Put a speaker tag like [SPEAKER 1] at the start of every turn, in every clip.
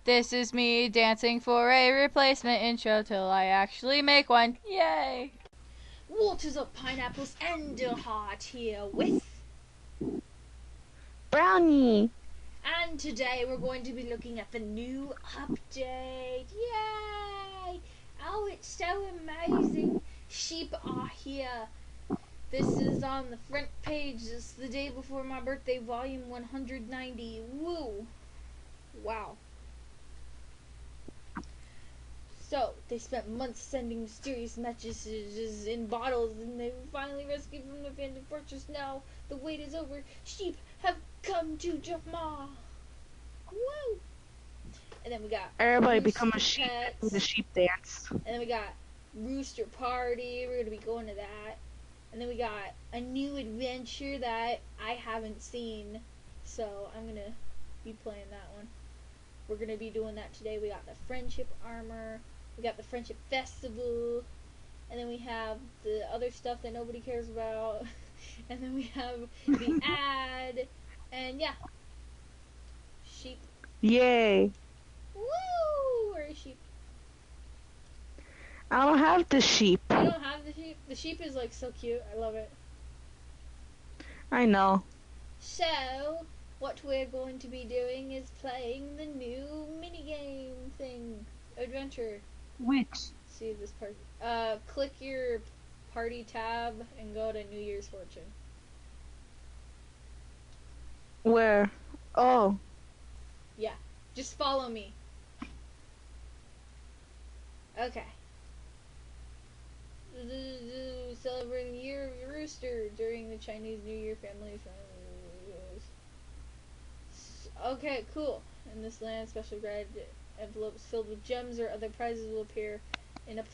[SPEAKER 1] This is me dancing for a replacement intro till I actually make one. Yay! Waters of Pineapples Enderheart here with
[SPEAKER 2] Brownie.
[SPEAKER 1] And today we're going to be looking at the new update. Yay! Oh, it's so amazing. Sheep are here. This is on the front page. This is the day before my birthday, volume 190. Woo! Wow. So, they spent months sending mysterious messages in bottles, and they were finally rescued from the abandoned fortress. Now, the wait is over. Sheep have come to Jafma. Woo! And then we got
[SPEAKER 2] Everybody become a sheep
[SPEAKER 1] pets,
[SPEAKER 2] with a sheep dance.
[SPEAKER 1] and then we got Rooster Party. We're gonna be going to that. And then we got a new adventure that I haven't seen, so I'm gonna be playing that one. We're gonna be doing that today. We got the friendship armor. We got the friendship festival, and then we have the other stuff that nobody cares about, and then we have the ad, and yeah, sheep.
[SPEAKER 2] Yay!
[SPEAKER 1] Woo! Where is sheep?
[SPEAKER 2] I don't have the sheep.
[SPEAKER 1] You don't have the sheep? The sheep is like so cute. I love it.
[SPEAKER 2] I know.
[SPEAKER 1] So, what we're going to be doing is playing the new minigame thing. Adventure.
[SPEAKER 2] Which?
[SPEAKER 1] See this part. Click your party tab and go to New Year's Fortune.
[SPEAKER 2] Where? Oh.
[SPEAKER 1] Yeah. Just follow me. Okay. Celebrating the Year of the Rooster during the Chinese New Year family friends. Okay, cool. In this land, special red envelopes filled with gems or other prizes will appear in a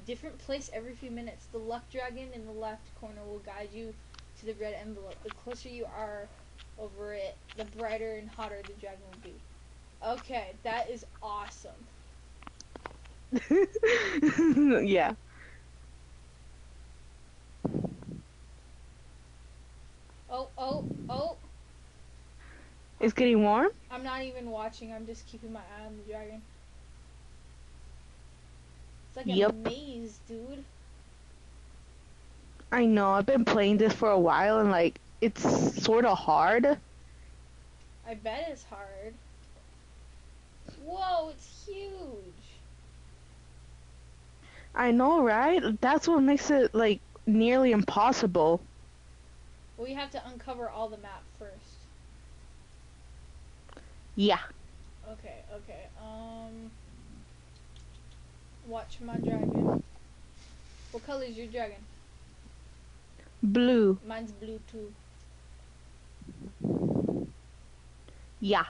[SPEAKER 1] different place every few minutes. The luck dragon in the left corner will guide you to the red envelope. The closer you are over it, the brighter and hotter the dragon will be. Okay, that is awesome.
[SPEAKER 2] Yeah.
[SPEAKER 1] Oh.
[SPEAKER 2] It's getting warm?
[SPEAKER 1] I'm not even watching. I'm just keeping my eye on the dragon. It's like
[SPEAKER 2] Yep.
[SPEAKER 1] a maze, dude.
[SPEAKER 2] I know. I've been playing this for a while and like it's sort of hard.
[SPEAKER 1] I bet it's hard. Whoa, it's huge.
[SPEAKER 2] I know, right? That's what makes it like nearly impossible.
[SPEAKER 1] We have to uncover all the map first.
[SPEAKER 2] Yeah.
[SPEAKER 1] Okay. Watch my dragon. What color is your dragon?
[SPEAKER 2] Blue.
[SPEAKER 1] Mine's blue too.
[SPEAKER 2] Yeah.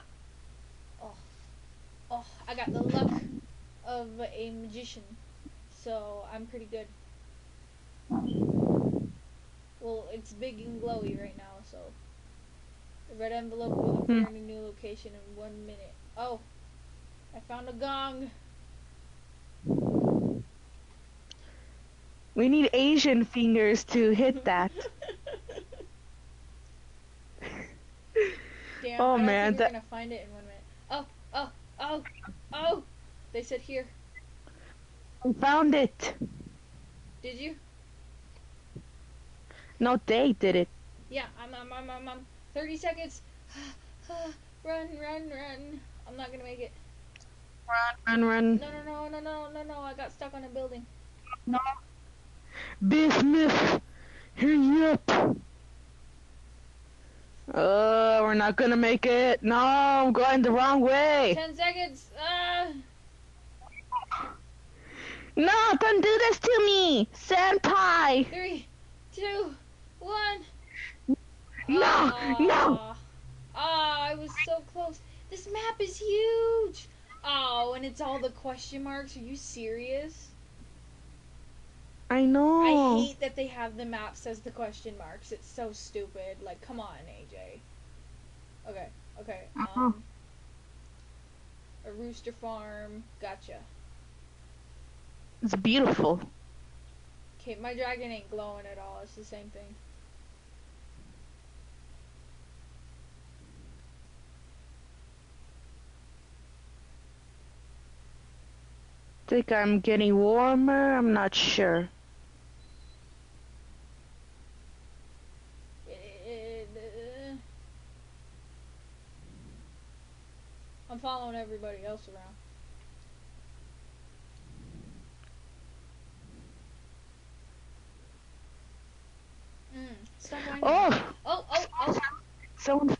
[SPEAKER 1] Oh, I got the luck of a magician, so I'm pretty good. Well, it's big and glowy right now, so the red envelope will appear in a new location in 1 minute. Oh, I found a gong.
[SPEAKER 2] We need Asian fingers to hit that.
[SPEAKER 1] Damn,
[SPEAKER 2] Oh
[SPEAKER 1] I don't
[SPEAKER 2] man,
[SPEAKER 1] think we're gonna find it in 1 minute. Oh! They said here.
[SPEAKER 2] I found it.
[SPEAKER 1] Did you?
[SPEAKER 2] No, they did it.
[SPEAKER 1] Yeah, I'm 30 seconds. Run. I'm not gonna make it.
[SPEAKER 2] Run.
[SPEAKER 1] No, I got stuck on a building.
[SPEAKER 2] No. Bismuth. Hurry up. We're not gonna make it. No, I'm going the wrong way.
[SPEAKER 1] 10 seconds.
[SPEAKER 2] No, don't do this to me, senpai.
[SPEAKER 1] 3, 2, 1.
[SPEAKER 2] No.
[SPEAKER 1] I was so close. This map is huge. Oh, and it's all the question marks. Are you serious?
[SPEAKER 2] I know.
[SPEAKER 1] I hate that they have the maps as the question marks. It's so stupid. Like, come on, AJ. Okay. A rooster farm. Gotcha.
[SPEAKER 2] It's beautiful.
[SPEAKER 1] Okay, my dragon ain't glowing at all. It's the same thing.
[SPEAKER 2] think I'm getting warmer. I'm not sure.
[SPEAKER 1] I'm following everybody else around. Stop whining.
[SPEAKER 2] Oh!
[SPEAKER 1] Oh.
[SPEAKER 2] Someone.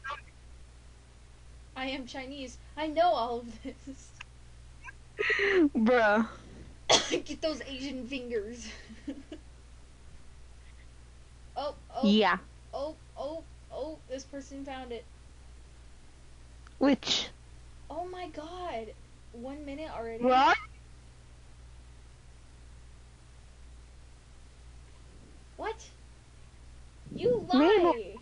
[SPEAKER 1] I am Chinese. I know all of this.
[SPEAKER 2] Bruh.
[SPEAKER 1] Get those Asian fingers. Oh.
[SPEAKER 2] Yeah.
[SPEAKER 1] Oh. This person found it.
[SPEAKER 2] Which?
[SPEAKER 1] Oh my god. 1 minute already?
[SPEAKER 2] What?
[SPEAKER 1] What? You lie!
[SPEAKER 2] Maybe.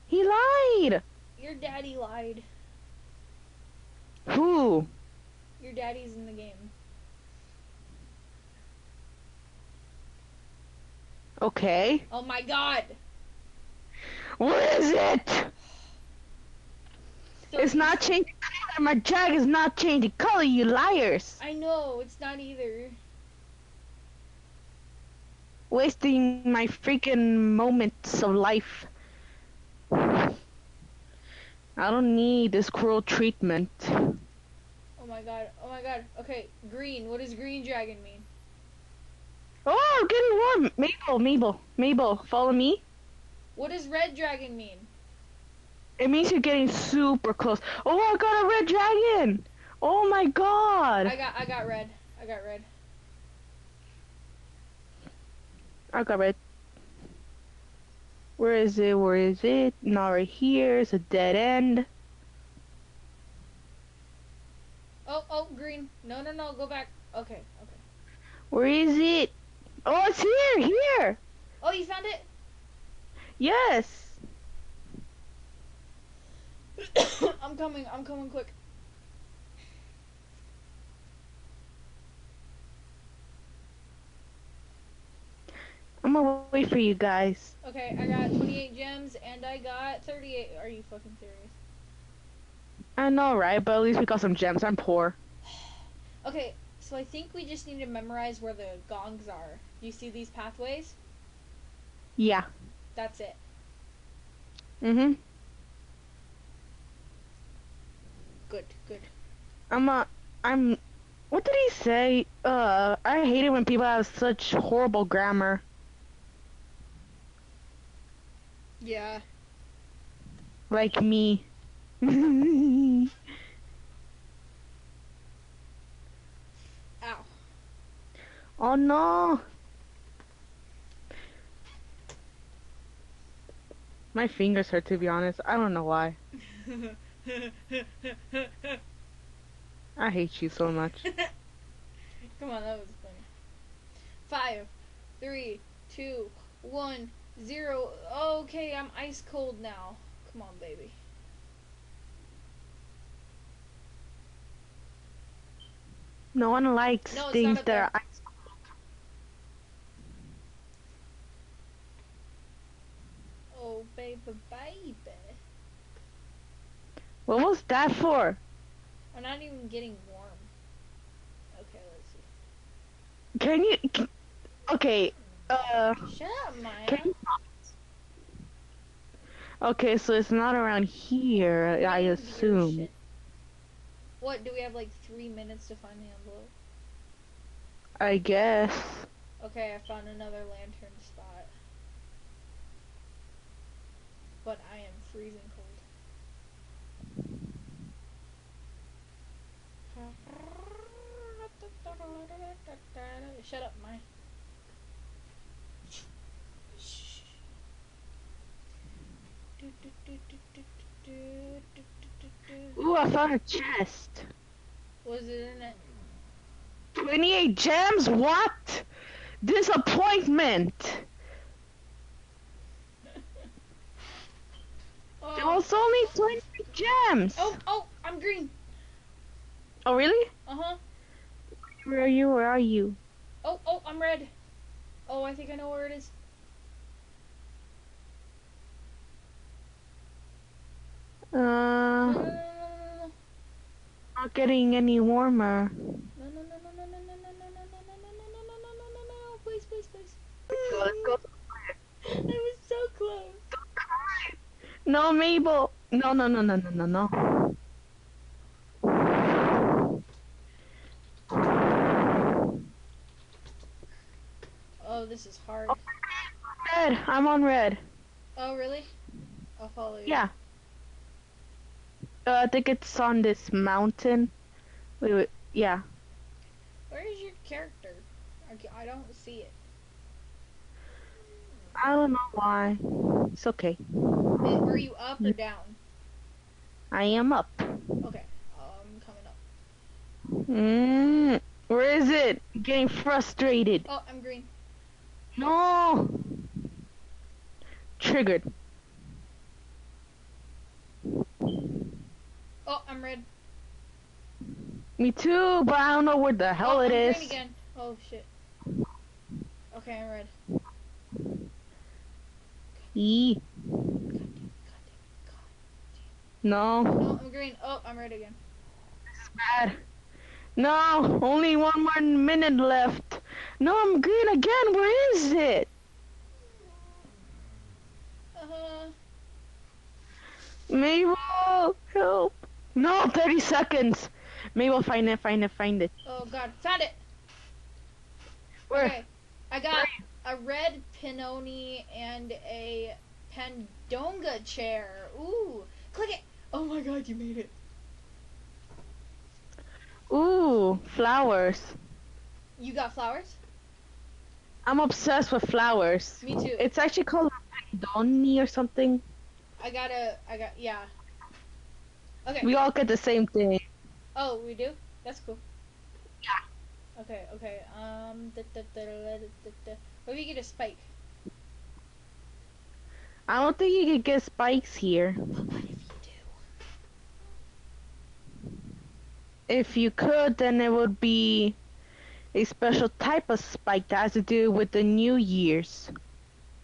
[SPEAKER 2] He lied!
[SPEAKER 1] Your daddy lied.
[SPEAKER 2] Who?
[SPEAKER 1] Your daddy's in the game.
[SPEAKER 2] Okay.
[SPEAKER 1] Oh my god!
[SPEAKER 2] What is it? It's not changing color. My jag is not changing color, you liars.
[SPEAKER 1] I know, it's not either.
[SPEAKER 2] Wasting my freaking moments of life. I don't need this cruel treatment.
[SPEAKER 1] Oh my god. Okay, green. What does green dragon mean?
[SPEAKER 2] Oh, I'm getting warm. Mabel, follow me.
[SPEAKER 1] What does red dragon mean?
[SPEAKER 2] It means you're getting super close. Oh, I got a red dragon. Oh my god.
[SPEAKER 1] I got red. I got red.
[SPEAKER 2] I got red. Where is it? Not right here. It's a dead end.
[SPEAKER 1] Oh, green. No, go back. Okay.
[SPEAKER 2] Where is it? Oh, it's here.
[SPEAKER 1] Oh, you found it?
[SPEAKER 2] Yes.
[SPEAKER 1] I'm coming quick.
[SPEAKER 2] I'm gonna wait for you guys.
[SPEAKER 1] Okay, I got 28 gems and I got 38. Are you fucking serious?
[SPEAKER 2] I know, right? But at least we got some gems. I'm poor.
[SPEAKER 1] Okay, so I think we just need to memorize where the gongs are. You see these pathways?
[SPEAKER 2] Yeah.
[SPEAKER 1] That's it.
[SPEAKER 2] Mhm.
[SPEAKER 1] Good.
[SPEAKER 2] I'm. What did he say? I hate it when people have such horrible grammar.
[SPEAKER 1] Yeah.
[SPEAKER 2] Like me.
[SPEAKER 1] Ow.
[SPEAKER 2] Oh no. My fingers hurt, to be honest. I don't know why. I hate you so much.
[SPEAKER 1] Come on, that was funny. 5, 3, 2, 1, 0. Okay, I'm ice cold now. Come on, baby.
[SPEAKER 2] No one likes
[SPEAKER 1] No, it's
[SPEAKER 2] things
[SPEAKER 1] not up
[SPEAKER 2] that
[SPEAKER 1] there.
[SPEAKER 2] are ice.
[SPEAKER 1] Oh, baby.
[SPEAKER 2] What was that for?
[SPEAKER 1] I'm not even getting warm. Okay, let's see.
[SPEAKER 2] Can you? Okay.
[SPEAKER 1] Shut up, Maya.
[SPEAKER 2] Can you, okay, so it's not around here, I
[SPEAKER 1] Weird
[SPEAKER 2] assume.
[SPEAKER 1] shit. What, do we have like 3 minutes to find the envelope?
[SPEAKER 2] I guess.
[SPEAKER 1] Okay, I found another lantern spot. But I am freezing cold. Shut up, Maya.
[SPEAKER 2] Ooh, I found a chest.
[SPEAKER 1] Was it in it?
[SPEAKER 2] 28 gems? What? Disappointment. There was only 28 gems.
[SPEAKER 1] Oh, I'm green.
[SPEAKER 2] Oh, really?
[SPEAKER 1] Uh-huh.
[SPEAKER 2] Where are you?
[SPEAKER 1] Oh, I'm red. Oh, I think I know where it is.
[SPEAKER 2] Not getting any warmer.
[SPEAKER 1] No.
[SPEAKER 2] No, Mabel. No, no, no, no, no, no, no.
[SPEAKER 1] Oh, this is hard.
[SPEAKER 2] Red. I'm on red.
[SPEAKER 1] Oh, really? I'll follow you.
[SPEAKER 2] Yeah. I think it's on this mountain. Wait, wait. Yeah.
[SPEAKER 1] Where is your character? I don't see it.
[SPEAKER 2] I don't know why. It's okay.
[SPEAKER 1] Were you up or down?
[SPEAKER 2] I am up.
[SPEAKER 1] Okay, I'm coming up.
[SPEAKER 2] Where is it? Getting frustrated.
[SPEAKER 1] Oh, I'm green.
[SPEAKER 2] No. Triggered.
[SPEAKER 1] Oh, I'm red.
[SPEAKER 2] Me too, but I don't know where the hell it
[SPEAKER 1] I'm
[SPEAKER 2] is.
[SPEAKER 1] green again. Oh, shit. Okay, I'm red.
[SPEAKER 2] E. No.
[SPEAKER 1] No, I'm green. Oh, I'm red again.
[SPEAKER 2] Bad. No, only 1 more minute left. No, I'm green again. Where is it? Mabel, help. No, 30 seconds. Mabel, find it, find it, find it.
[SPEAKER 1] Oh, God. Found it.
[SPEAKER 2] Where?
[SPEAKER 1] Okay. I got a red Pinoni and a Pandonga chair. Ooh. Click it. Oh, my God, you made it.
[SPEAKER 2] Ooh, flowers.
[SPEAKER 1] You got flowers?
[SPEAKER 2] I'm obsessed with flowers.
[SPEAKER 1] Me too.
[SPEAKER 2] It's actually called Pandoni or something.
[SPEAKER 1] Yeah. Okay.
[SPEAKER 2] We all get the same thing.
[SPEAKER 1] Oh, we do? That's cool.
[SPEAKER 2] Yeah.
[SPEAKER 1] Okay. What if you get a spike?
[SPEAKER 2] I don't think you could get spikes here.
[SPEAKER 1] But what if you do?
[SPEAKER 2] If you could, then it would be a special type of spike that has to do with the New Year's.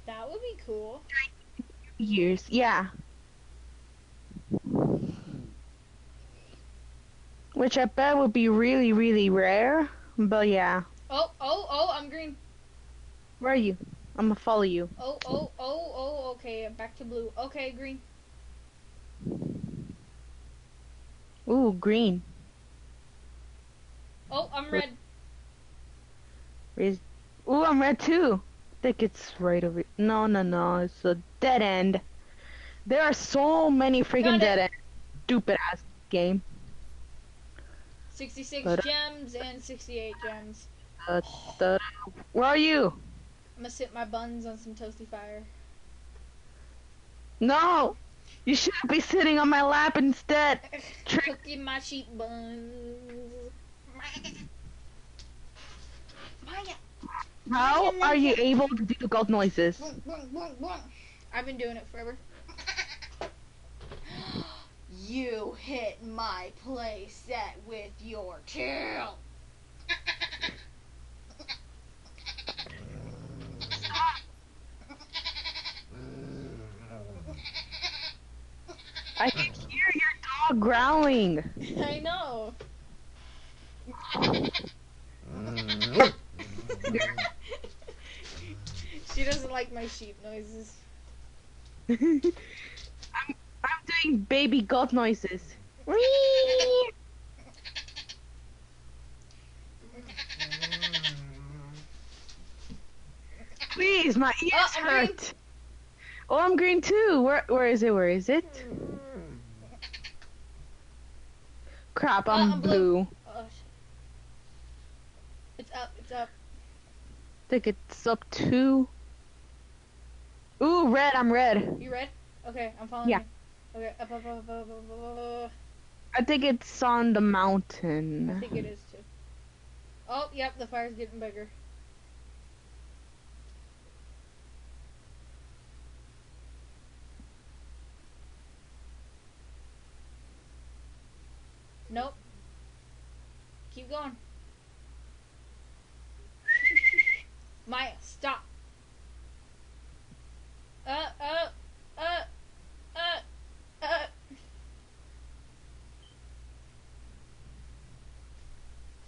[SPEAKER 1] That would be cool.
[SPEAKER 2] Years, yeah. Which I bet would be really, really rare. But yeah.
[SPEAKER 1] Oh, I'm green.
[SPEAKER 2] Where are you? I'm gonna follow you.
[SPEAKER 1] Oh, okay, back to blue. Okay, green.
[SPEAKER 2] Ooh, green.
[SPEAKER 1] Oh, I'm red.
[SPEAKER 2] Ooh, I'm red too. I think it's right over. No, no, no. It's a dead end. There are so many freaking dead ends. Stupid ass game.
[SPEAKER 1] 66 gems and 68 gems.
[SPEAKER 2] Where are you?
[SPEAKER 1] I'm gonna sit my buns on some toasty fire.
[SPEAKER 2] No! You should be sitting on my lap instead.
[SPEAKER 1] Cooking my sheep buns. Maya.
[SPEAKER 2] How are you able to do gold noises?
[SPEAKER 1] I've been doing it forever. You hit my play set with your tail.
[SPEAKER 2] I can hear your dog growling.
[SPEAKER 1] I know. She doesn't like my sheep noises.
[SPEAKER 2] I'm doing baby goat noises. Please, my ears hurt. Green. Oh, I'm green too. Where is it? Where is it? Crap, I'm blue.
[SPEAKER 1] Oh, it's up. It's up.
[SPEAKER 2] I think it's up 2. Ooh, red. I'm red.
[SPEAKER 1] You red? Okay, I'm following you. Okay, up.
[SPEAKER 2] I think it's on the mountain.
[SPEAKER 1] I think it is too. Oh, yep, the fire's getting bigger. Nope. Keep going. Maya, stop.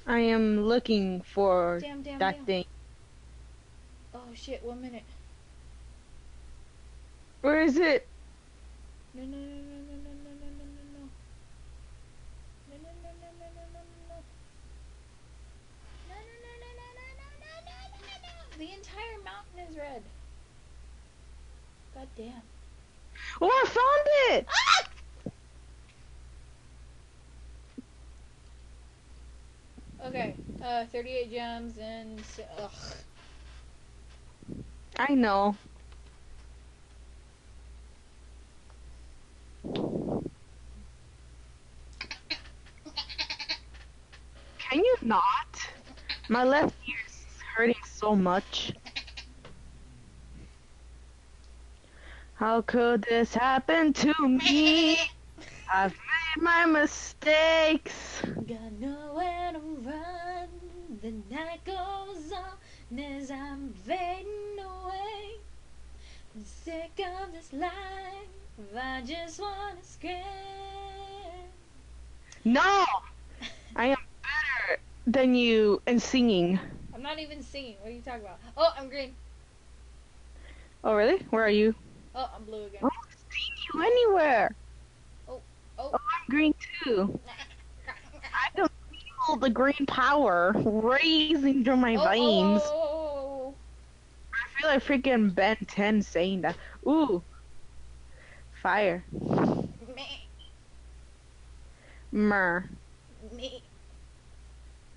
[SPEAKER 2] I am looking for that thing.
[SPEAKER 1] Oh shit, 1 minute.
[SPEAKER 2] Where is it?
[SPEAKER 1] No, no, no, no, no, no, no, no, no, no, no. No, no, no, no, no, no, no, no, no. No, no, no, no, no, no, no, no, no, no, no. The entire mountain is red. God damn.
[SPEAKER 2] Oh, I found it!
[SPEAKER 1] Ah! Okay, 38 gems and... Ugh.
[SPEAKER 2] I know. Can you not? My left ear is hurting so much. How could this happen to me? I've made my mistakes.
[SPEAKER 1] Got nowhere to run. The night goes on as I'm fading away. I'm sick of this life. I just wanna scream.
[SPEAKER 2] No! I am better than you in singing.
[SPEAKER 1] I'm not even singing. What are you talking about? Oh, I'm green.
[SPEAKER 2] Oh, really? Where are you?
[SPEAKER 1] Oh, I'm blue again.
[SPEAKER 2] I don't see you anywhere.
[SPEAKER 1] Oh.
[SPEAKER 2] Oh, I'm green too. I can feel the green power raising through my veins.
[SPEAKER 1] Oh.
[SPEAKER 2] I feel like freaking Ben 10 saying that. Ooh. Fire.
[SPEAKER 1] Me.
[SPEAKER 2] Myrrh.
[SPEAKER 1] Me.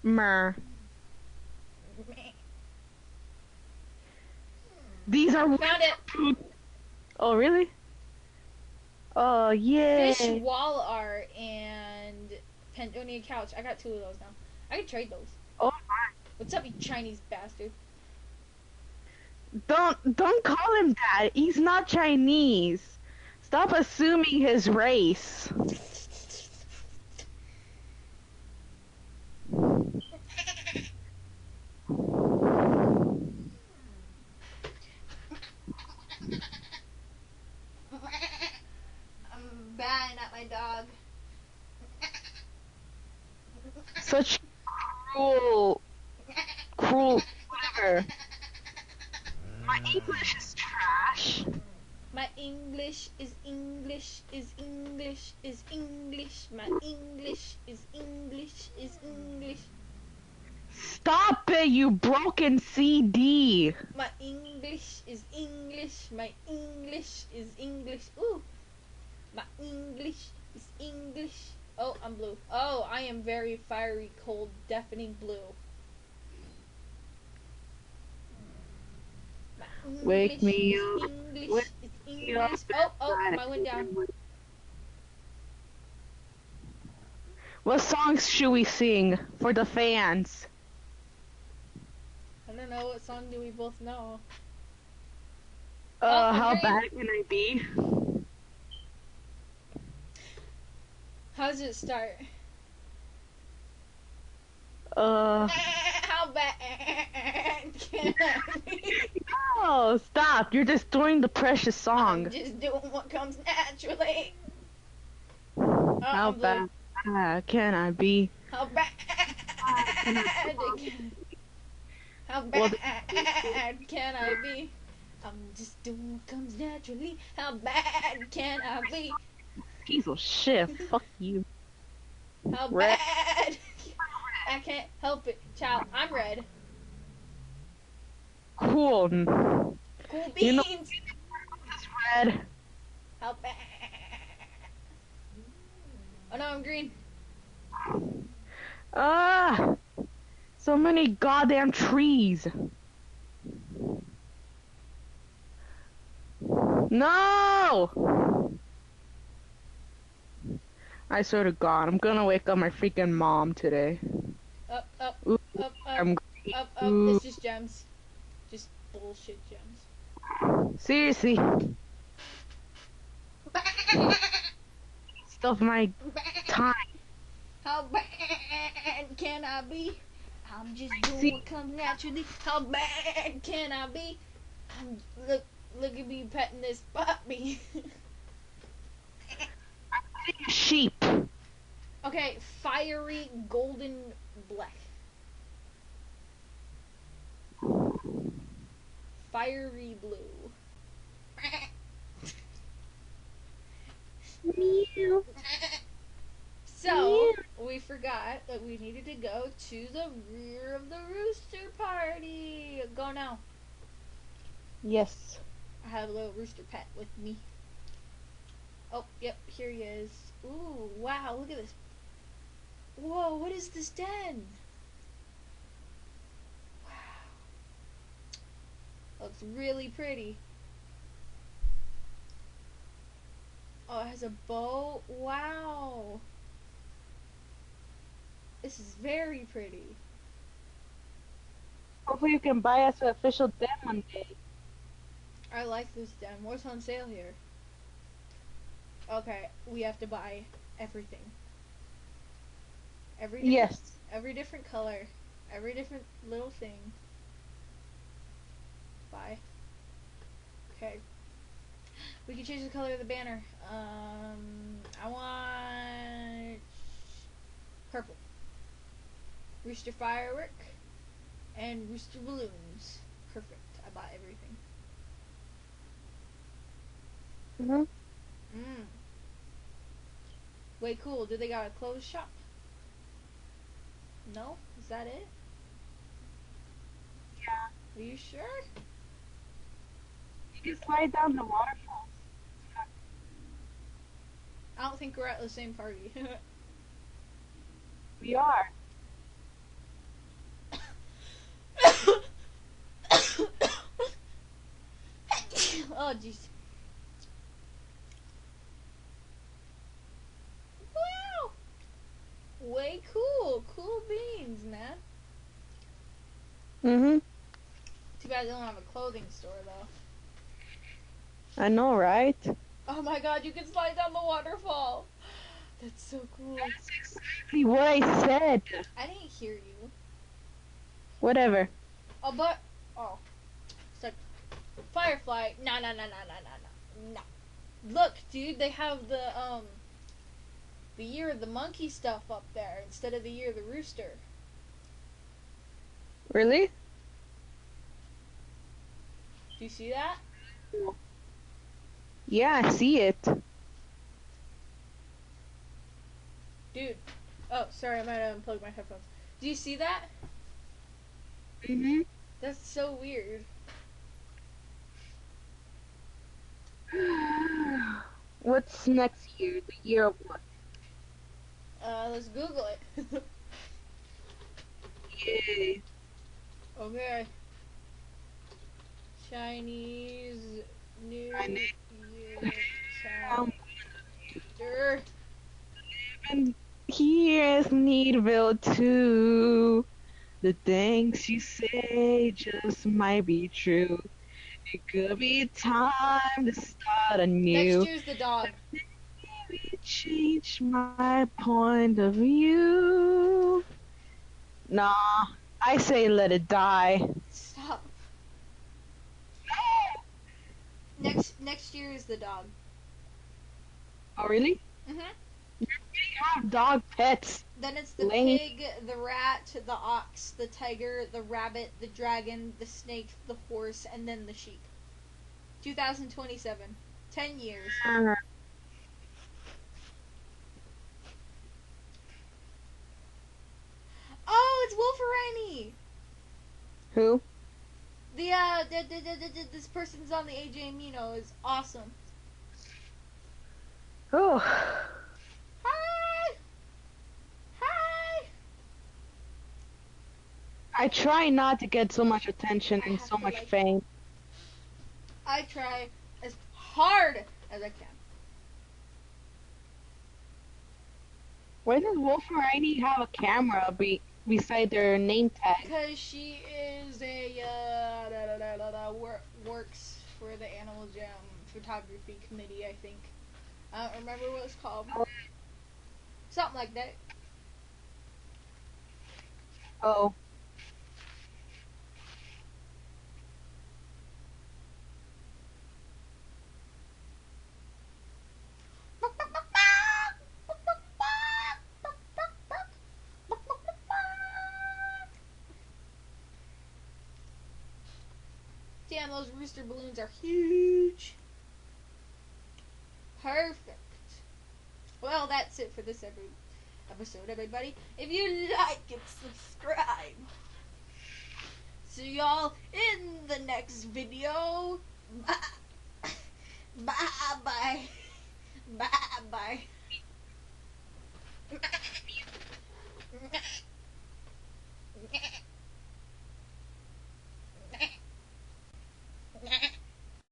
[SPEAKER 2] Myrrh.
[SPEAKER 1] Me.
[SPEAKER 2] These are
[SPEAKER 1] Found it.
[SPEAKER 2] Oh, really? Oh, yeah.
[SPEAKER 1] Fish wall art and Pandonia couch. I got 2 of those now. I can trade those.
[SPEAKER 2] Oh my.
[SPEAKER 1] What's up, you Chinese bastard?
[SPEAKER 2] Don't call him that. He's not Chinese. Stop assuming his race.
[SPEAKER 1] I'm bad at my dog.
[SPEAKER 2] Such cruel, whatever. My English is trash.
[SPEAKER 1] My English is English is English is English. My English is English is English.
[SPEAKER 2] Stop it, you broken CD.
[SPEAKER 1] My English is English. My English is English. Ooh. My English is English. Oh, I'm blue. Oh, I am very fiery, cold, deafening blue. My English
[SPEAKER 2] Wake me
[SPEAKER 1] is
[SPEAKER 2] up.
[SPEAKER 1] English
[SPEAKER 2] Wake
[SPEAKER 1] is
[SPEAKER 2] me up.
[SPEAKER 1] English. Oh, I went down.
[SPEAKER 2] What songs should we sing for the fans?
[SPEAKER 1] I don't know, what song do we both know? Oh,
[SPEAKER 2] How
[SPEAKER 1] green.
[SPEAKER 2] bad can I be?
[SPEAKER 1] How does it start? How bad can I be?
[SPEAKER 2] No, stop. You're destroying the precious song.
[SPEAKER 1] I'm just doing what comes naturally. Oh,
[SPEAKER 2] How
[SPEAKER 1] I'm blue.
[SPEAKER 2] bad can I be?
[SPEAKER 1] How bad can How bad can I be? I'm just doing what comes naturally. How bad can I be?
[SPEAKER 2] Piece of shit. Fuck you.
[SPEAKER 1] How
[SPEAKER 2] Red.
[SPEAKER 1] bad? I can't help it, child. I'm red.
[SPEAKER 2] Cool.
[SPEAKER 1] Cool beans.
[SPEAKER 2] You know, it's red.
[SPEAKER 1] How bad? Oh no, I'm green.
[SPEAKER 2] Ah, so many goddamn trees. No! I swear to God, I'm gonna wake up my freaking mom today.
[SPEAKER 1] Up, up,
[SPEAKER 2] Ooh,
[SPEAKER 1] up,
[SPEAKER 2] I'm
[SPEAKER 1] up, up.
[SPEAKER 2] Ooh.
[SPEAKER 1] It's just gems. Just bullshit gems.
[SPEAKER 2] Seriously. Stuff my time.
[SPEAKER 1] How bad can I be? I'm just doing what comes naturally. How bad can I be? Look at me petting this puppy.
[SPEAKER 2] Sheep.
[SPEAKER 1] Okay, fiery golden black. Fiery blue.
[SPEAKER 2] Meow.
[SPEAKER 1] So, we forgot that we needed to go to the rear of the rooster party. Go now.
[SPEAKER 2] Yes.
[SPEAKER 1] I have a little rooster pet with me. Oh, yep, here he is. Ooh, wow, look at this. Whoa, what is this den? Wow. Looks really pretty. Oh, it has a bow. Wow. This is very pretty.
[SPEAKER 2] Hopefully you can buy us an official den one day.
[SPEAKER 1] I like this den. What's on sale here? Okay, we have to buy everything.
[SPEAKER 2] Yes.
[SPEAKER 1] Every different color, every different little thing. Buy. Okay. We can change the color of the banner. I want purple. Rooster firework and rooster balloons. Perfect. I bought everything.
[SPEAKER 2] Mhm.
[SPEAKER 1] Mmm. Way cool. Do they got a clothes shop? No? Is that it?
[SPEAKER 2] Yeah.
[SPEAKER 1] Are you sure?
[SPEAKER 2] You can slide down the waterfall.
[SPEAKER 1] I don't think we're at the same party.
[SPEAKER 2] We are.
[SPEAKER 1] Oh, jeez. Wow! Way cool. Cool beans, man.
[SPEAKER 2] Mhm.
[SPEAKER 1] Too bad they don't have a clothing store, though.
[SPEAKER 2] I know, right?
[SPEAKER 1] Oh my god, you can slide down the waterfall. That's so cool.
[SPEAKER 2] That's exactly what I said.
[SPEAKER 1] I didn't hear you.
[SPEAKER 2] Whatever.
[SPEAKER 1] Oh, but... Oh. It's like... Firefly. No, no, no, no, no, no, no. No. Look, dude, they have the year of the monkey stuff up there instead of the year of the rooster.
[SPEAKER 2] Really?
[SPEAKER 1] Do you see that?
[SPEAKER 2] Yeah, I see it.
[SPEAKER 1] Dude. Oh, sorry, I might have unplugged my headphones. Do you see that?
[SPEAKER 2] Mhm.
[SPEAKER 1] That's so weird.
[SPEAKER 2] What's next year? The year of what?
[SPEAKER 1] Let's Google it.
[SPEAKER 2] Yay.
[SPEAKER 1] Okay. Chinese New
[SPEAKER 2] I need
[SPEAKER 1] Year calendar.
[SPEAKER 2] and here's Needville too. The things you say just might be true. It could be time to start
[SPEAKER 1] Next
[SPEAKER 2] anew.
[SPEAKER 1] year's the dog.
[SPEAKER 2] Maybe change my point of view. Nah, I say let it die.
[SPEAKER 1] Stop. Next year is the dog.
[SPEAKER 2] Oh, really?
[SPEAKER 1] Mhm.
[SPEAKER 2] We have dog pets.
[SPEAKER 1] Then it's the
[SPEAKER 2] Lame.
[SPEAKER 1] pig, the rat, the ox, the tiger, the rabbit, the dragon, the snake, the horse, and then the sheep. 2027. 10 years. Oh, it's Wolferini!
[SPEAKER 2] Who?
[SPEAKER 1] This person's on the AJ Amino is awesome.
[SPEAKER 2] Oh.
[SPEAKER 1] Hi! Hi!
[SPEAKER 2] I try not to get so much attention
[SPEAKER 1] I
[SPEAKER 2] and
[SPEAKER 1] have
[SPEAKER 2] so
[SPEAKER 1] to
[SPEAKER 2] much
[SPEAKER 1] like
[SPEAKER 2] fame.
[SPEAKER 1] I try as hard as I can.
[SPEAKER 2] Why does Wolferine have a camera beside their name tag?
[SPEAKER 1] Because she is a works for the Animal Jam photography committee, I think. I don't remember what it's called. Something like that.
[SPEAKER 2] Oh.
[SPEAKER 1] Damn, those rooster balloons are huge. Perfect. well, that's it for this episode, everybody. If you like it, subscribe. See y'all in the next video. Bye. Bye. Bye. Bye.